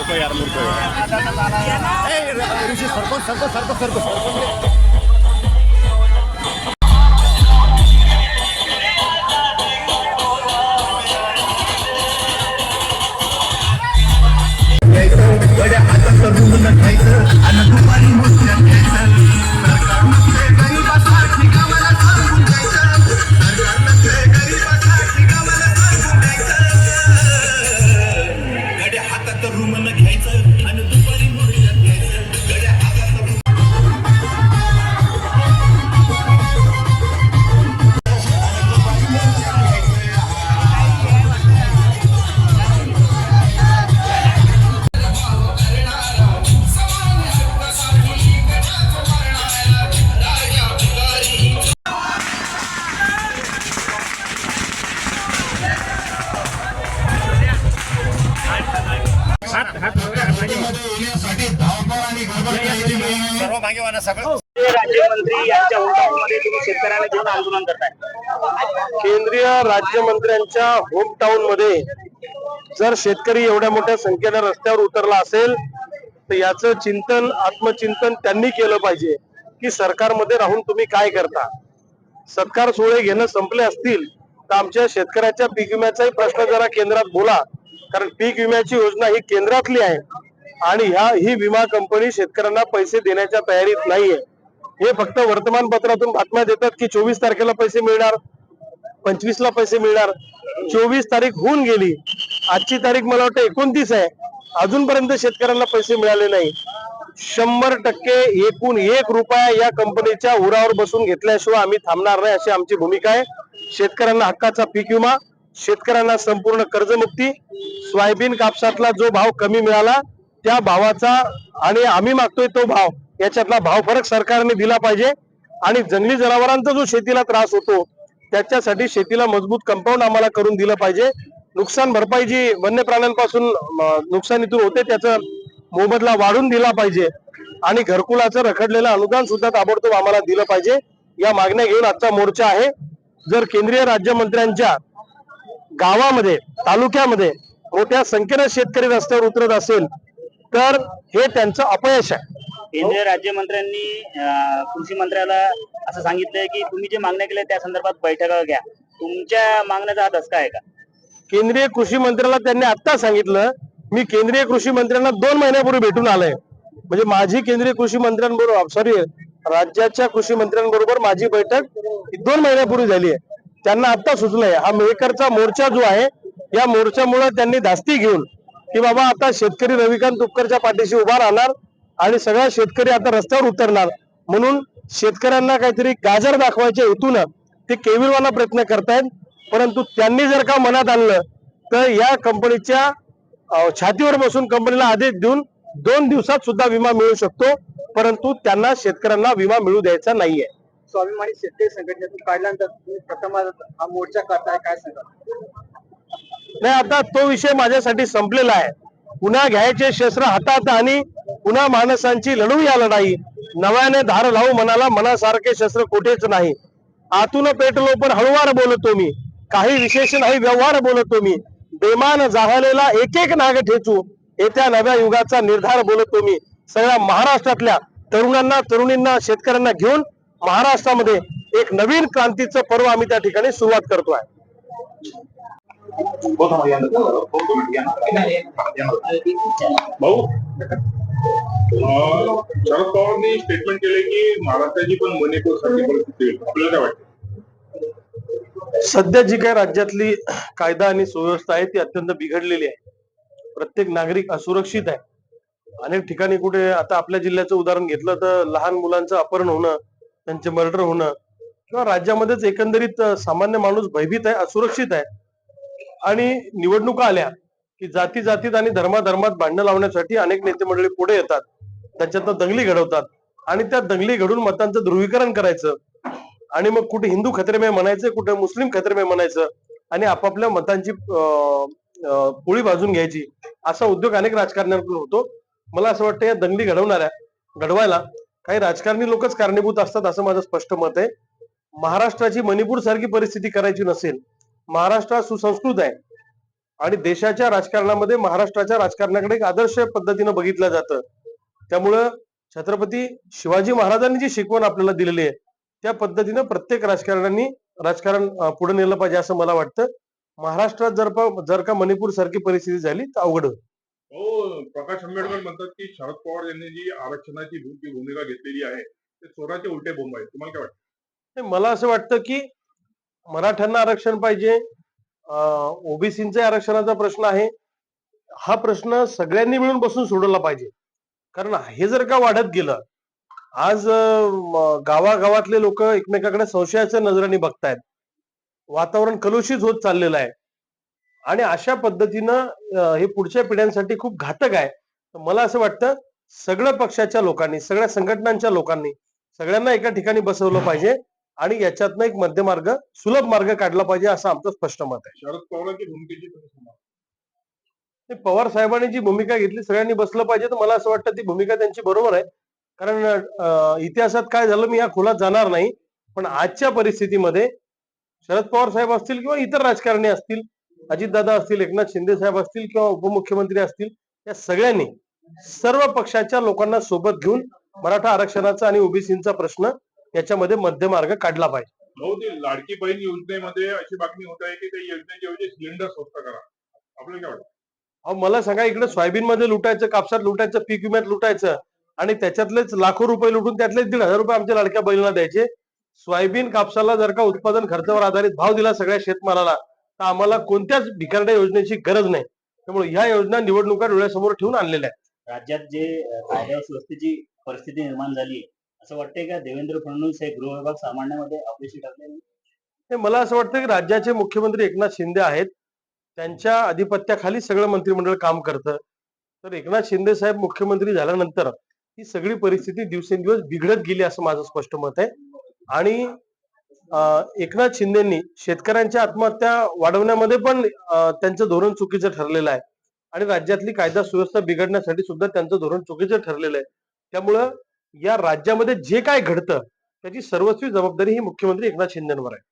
मूर्ख यार मूर्ख ऋषी सरको सरको सरको सरको सरको सर्व मागेवाना सगळं राज्यमंत्री यांच्या होमटाऊनमध्ये तुम्ही शेतकऱ्यांना घेऊन आंदोलन करताय. केंद्रीय राज्यमंत्र्यांच्या होम टाउन मध्ये जर शेतकरी एवढ्या मोठ्या संख्येने रस्त्यावर उतरला असेल तर याचं चिंतन आत्मचिंतन त्यांनी केलं पाहिजे की सरकारमध्ये राहून तुम्ही काय करता. सत्कार सोहळे घेणं संपले असतील तर आमच्या शेतकऱ्याच्या पीक विम्याचाही प्रश्न जरा केंद्रात बोला, कारण पीक विम्याची योजना ही केंद्रातली आहे आणि ही विमा कंपनी शेतकऱ्यांना पैसे देण्याच्या तयारीत नाहीये. हे फक्त वर्तमानपत्रातून बातम्या देतात की 24 तारखेला पैसे मिळणार, 25 ला पैसे मिळणार. 24 तारीख होऊन गेली, आजची तारीख मला वाटतं 29 आहे, अजूनपर्यंत शेतकऱ्यांना पैसे मिळाले नाही. 100% एकूण 1 रुपया या कंपनीच्या उरावर बसून घेतल्याशिवाय आम्ही थांबणार नाही अशी आमची भूमिका आहे. शेतकऱ्यांना हक्काचा पीक विमा, शेतकऱ्यांना संपूर्ण कर्जमुक्ती, सोयाबीन कापसातला जो भाव कमी मिळाला त्या भावाचा आणि आम्ही मागतोय तो भाव, याच्यातला भाव फरक सरकारने दिला पाहिजे. आणि जंगली जनावरांचा जो शेतीला त्रास होतो त्याच्यासाठी शेतीला मजबूत कंपाऊंड आम्हाला करून दिलं पाहिजे. नुकसान भरपाई जी वन्य प्राण्यांपासून नुकसानीतून होते त्याचा मोबदला वाढून दिला पाहिजे आणि घरकुलाचं रखडलेलं अनुदान सुद्धा ताबडतोब आम्हाला दिलं पाहिजे. या मागण्या घेऊन आजचा मोर्चा आहे. जर केंद्रीय राज्यमंत्र्यांच्या गावामध्ये तालुक्यामध्ये मोठ्या संख्येने शेतकरी रस्त्यावर उतरत असेल तर हे त्यांचं अपयश आहे. केंद्रीय राज्यमंत्र्यांनी कृषी मंत्र्याला असं सांगितलंय की तुम्ही जे मागण्या केल्या त्या संदर्भात बैठका घ्या. तुमच्या मागण्याचा हा धसका आहे का? केंद्रीय कृषी मंत्र्याला त्यांनी आता सांगितलं, मी केंद्रीय कृषी मंत्र्यांना 2 महिन्यापूर्वी भेटून आलोय. म्हणजे माझी केंद्रीय कृषी मंत्र्यांबरोबर सॉरी राज्याच्या कृषी मंत्र्यांबरोबर माझी बैठक 2 महिन्यापूर्वी झाली आहे. त्यांना आता सुचलंय हा मेहकरचा मोर्चा जो आहे या मोर्चामुळे त्यांनी धास्ती घेऊन की बाबा आता शेतकरी रविकांत तुपकरच्या पाठीशी उभा राहणार आणि सगळा शेतकरी आता रस्त्यावर उतरणार म्हणून शेतकऱ्यांना काहीतरी गाजर दाखवायच्या हेतून ते केविलवाना प्रयत्न करतायत. परंतु त्यांनी जर का मनात आणलं तर या कंपनीच्या छातीवर बसून कंपनीला आदेश देऊन 2 दिवसात सुद्धा विमा मिळू शकतो, परंतु त्यांना शेतकऱ्यांना विमा मिळू द्यायचा नाहीये. स्वाभिमानी शेतकरी संघटनेतून काढल्यानंतर तुम्ही प्रथम हा मोर्चा करताय, काय सांगा? नाही, आता तो विषय माझ्यासाठी संपलेला आहे. पुन्हा घ्यायचे शस्त्र हातात आणि पुन्हा माणसांची लढू या लढाई. नव्याने धार लावू मनाला, मनासारखे शस्त्र कुठेच नाही. आतून पेटलो पण हळुवार बोलतो मी, काही विशेष नाही व्यवहार बोलतो मी. बेमान जाहलेला एक एक नाग ठेचू, येत्या नव्या युगाचा निर्धार बोलतो मी. सगळ्या महाराष्ट्रातल्या तरुणांना तरुणींना शेतकऱ्यांना घेऊन महाराष्ट्रामध्ये एक नवीन क्रांतीचं पर्व आम्ही त्या ठिकाणी सुरुवात करतोय. भाऊ, शरद पवारांनी स्टेटमेंट केले की महाराष्ट्राची पण मणिपूरसारखी परिस्थिती होईल, आपल्याला काय वाटतं? सध्या जी काही राज्यातली कायदा आणि सुव्यवस्था आहे ती अत्यंत बिघडलेली आहे. प्रत्येक नागरिक असुरक्षित आहे. अनेक ठिकाणी कुठे आता आपल्या जिल्ह्याचं उदाहरण घेतलं तर लहान मुलांचं अपहरण होणं, त्यांचे मर्डर होणं किंवा राज्यामध्येच एकंदरीत सामान्य माणूस भयभीत आहे, असुरक्षित आहे. आणि निवडणुका आल्या की जाती जातीत आणि धर्माधर्मात भांडणं लावण्यासाठी अनेक नेते मंडळी पुढे येतात, त्याच्यातनं दंगली घडवतात आणि त्या दंगली घडून मतांचं ध्रुवीकरण करायचं आणि मग कुठे हिंदू खतरे में म्हणायचं, कुठे मुस्लिम खतरे में म्हणायचं आणि आपापल्या मतांची पोळी भाजून घ्यायची, असा उद्योग अनेक राजकारण्यांकडून होतो. मला असं वाटतं या दंगली घडवायला काही राजकारणी लोकच कारणीभूत असतात असं माझं स्पष्ट मत आहे. महाराष्ट्राची मणिपूर सारखी परिस्थिती करायची नसेल, महाराष्ट्र सुसंस्कृत आहे, आणि देशाच्या राजकारणामध्ये महाराष्ट्राच्या राजकारणाकडे एक आदर्श पद्धतीनं बघितलं जातं. त्यामुळं छत्रपती शिवाजी महाराजांनी जी शिकवण आपल्याला दिलेली आहे त्या पद्धतीनं प्रत्येक राजकारण्यांनी राजकारण पुढे नेलं पाहिजे असं मला वाटतं. महाराष्ट्रात जर का मणिपूर सारखी परिस्थिती झाली तर अवघड होईल. हो, प्रकाश आंबेडकर म्हणतात की शरद पवार यांनी जी आरक्षणाची भूमिका घेतलेली आहे ते चोराचे उलटे बोंब आहे. तुम्हाला काय वाटतं? नाही, मला असं वाटतं की मराठ्यांना आरक्षण पाहिजे, ओबीसींच्या आरक्षणाचा प्रश्न आहे. हा प्रश्न सगळ्यांनी मिळून बसून सोडवला पाहिजे. कारण हे जर का वाढत गेलं, आज गावागावातले लोक एकमेकाकडे संशयाच्या नजरेने बघतायत, वातावरण कलुषित होत चाललेलं आहे आणि अशा पद्धतीनं हे पुढच्या पिढ्यांसाठी खूप घातक आहे. तर मला असं वाटतं सगळ्या पक्षाच्या लोकांनी, सगळ्या संघटनांच्या लोकांनी सगळ्यांना एका ठिकाणी बसवलं पाहिजे आणि याच्यातनं एक मध्यमार्ग, सुलभ मार्ग काढला पाहिजे असं आमचं स्पष्ट मत आहे. शरद पवारांची भूमिकेची तुम्ही सांगा. पवार साहेबांनी जी भूमिका घेतली सगळ्यांनी बसलं पाहिजे, तर मला असं वाटतं ती भूमिका त्यांची बरोबर आहे. कारण इतिहासात काय झालं मी या खोलात जाणार नाही, पण आजच्या परिस्थितीमध्ये शरद पवार साहेब असतील किंवा इतर राजकारणी असतील, अजितदादा असतील, एकनाथ शिंदे साहेब असतील किंवा उपमुख्यमंत्री असतील, या सगळ्यांनी सर्व पक्षाच्या लोकांना सोबत घेऊन मराठा आरक्षणाचा आणि ओबीसींचा प्रश्न याच्यामध्ये मध्यमार्ग काढला पाहिजे. हो, ते लाडकी बहीण योजनेमध्ये अशी बातमी होत आहे की त्या योजनेच्या ऐवजी सिलेंडर स्वस्त करा. आपल्याला काय वाटतं? अहो मला सांगा, इकडे सोयाबीन मध्ये लुटायचं, कापसात लुटायचं, पीक विम्यात लुटायचं आणि त्याच्यातलेच लाखो रुपये लुटून त्यातलेच 1,500 रुपये आमच्या लाडक्या बहिणीला द्यायचे. सोयाबीन कापसाला जर का उत्पादन खर्चावर आधारित भाव दिला सगळ्या शेतमालाला, तर आम्हाला कोणत्याच भिकारड्या योजनेची गरज नाही. त्यामुळे ह्या योजना निवडणुका डोळ्यासमोर ठेवून आणलेल्या आहेत. राज्यात जे कायदा सुव्यवस्थेची परिस्थिती निर्माण झाली, असं वाटतंय का देवेंद्र फडणवीस हे गृह विभाग सांभाळण्यामध्ये अपयशी ठरले नाही? हे मला असं वाटतं की राज्याचे मुख्यमंत्री एकनाथ शिंदे आहेत, त्यांच्या अधिपत्याखाली सगळं मंत्रिमंडळ काम करतं. तर एकनाथ शिंदे साहेब मुख्यमंत्री झाल्यानंतर ही सगळी परिस्थिती दिवसेंदिवस बिघडत गेली असं माझं स्पष्ट मत आहे. आणि एकनाथ शिंदेंनी शेतकऱ्यांच्या आत्महत्या वाढवण्यामध्ये पण त्यांचं धोरण चुकीचं ठरलेलं आहे आणि राज्यातली कायदा सुव्यवस्था बिघडण्यासाठी सुद्धा त्यांचं धोरण चुकीचं ठरलेलं आहे. त्यामुळं या राज्यामध्ये जे काय घडतं त्याची सर्वस्वी जबाबदारी ही मुख्यमंत्री एकनाथ शिंदेंवर आहे.